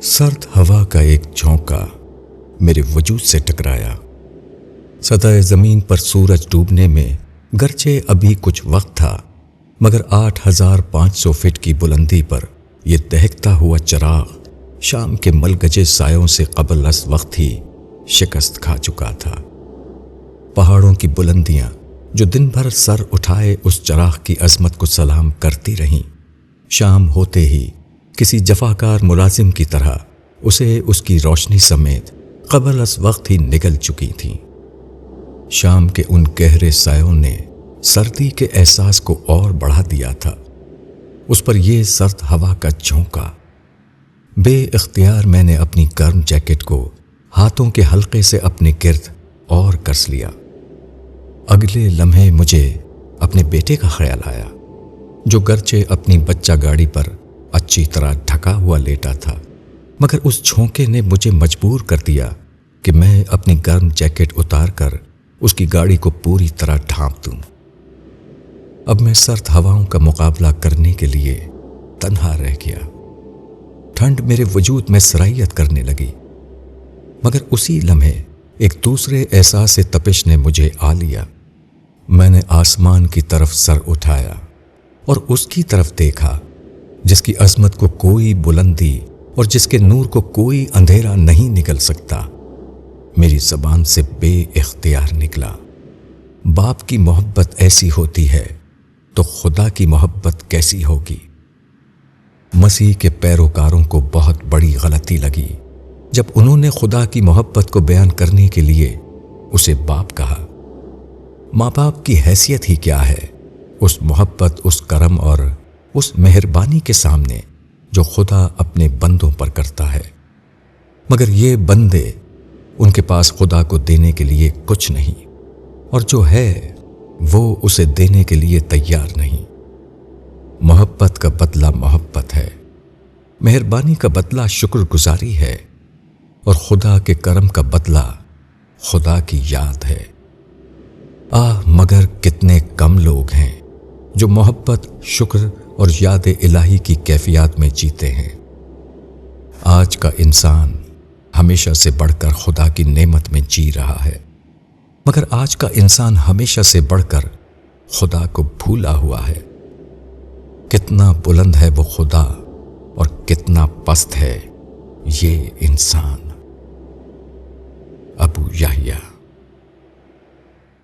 سرد ہوا کا ایک جھونکا میرے وجود سے ٹکرایا۔ سطح زمین پر سورج ڈوبنے میں گرچہ ابھی کچھ وقت تھا، مگر 8500 فٹ کی بلندی پر یہ دہکتا ہوا چراغ شام کے ملگجے سایوں سے قبل از وقت ہی شکست کھا چکا تھا۔ پہاڑوں کی بلندیاں جو دن بھر سر اٹھائے اس چراغ کی عظمت کو سلام کرتی رہیں، شام ہوتے ہی کسی جفاکار ملازم کی طرح اسے اس کی روشنی سمیت قبل از وقت ہی نگل چکی تھیں۔ شام کے ان گہرے سایوں نے سردی کے احساس کو اور بڑھا دیا تھا۔ اس پر یہ سرد ہوا کا جھونکا، بے اختیار میں نے اپنی گرم جیکٹ کو ہاتھوں کے حلقے سے اپنے گرد اور کس لیا۔ اگلے لمحے مجھے اپنے بیٹے کا خیال آیا، جو گرچہ اپنی بچہ گاڑی پر اچھی طرح ڈھکا ہوا لیٹا تھا، مگر اس جھونکے نے مجھے مجبور کر دیا کہ میں اپنی گرم جیکٹ اتار کر اس کی گاڑی کو پوری طرح ڈھانپ دوں۔ اب میں سرد ہواؤں کا مقابلہ کرنے کے لیے تنہا رہ گیا۔ ٹھنڈ میرے وجود میں سرایت کرنے لگی، مگر اسی لمحے ایک دوسرے احساس تپش نے مجھے آ لیا۔ میں نے آسمان کی طرف سر اٹھایا اور اس کی طرف دیکھا جس کی عظمت کو کوئی بلندی اور جس کے نور کو کوئی اندھیرا نہیں نکل سکتا۔ میری زبان سے بے اختیار نکلا، باپ کی محبت ایسی ہوتی ہے تو خدا کی محبت کیسی ہوگی۔ مسیح کے پیروکاروں کو بہت بڑی غلطی لگی جب انہوں نے خدا کی محبت کو بیان کرنے کے لیے اسے باپ کہا۔ ماں باپ کی حیثیت ہی کیا ہے اس محبت، اس کرم اور اس مہربانی کے سامنے جو خدا اپنے بندوں پر کرتا ہے، مگر یہ بندے، ان کے پاس خدا کو دینے کے لیے کچھ نہیں، اور جو ہے وہ اسے دینے کے لیے تیار نہیں۔ محبت کا بدلہ محبت ہے، مہربانی کا بدلہ شکر گزاری ہے، اور خدا کے کرم کا بدلہ خدا کی یاد ہے۔ مگر کتنے کم لوگ ہیں جو محبت، شکر اور یاد الہی کی کیفیات میں جیتے ہیں۔ آج کا انسان ہمیشہ سے بڑھ کر خدا کی نعمت میں جی رہا ہے، مگر آج کا انسان ہمیشہ سے بڑھ کر خدا کو بھولا ہوا ہے۔ کتنا بلند ہے وہ خدا اور کتنا پست ہے یہ انسان۔ ابو یحییٰ۔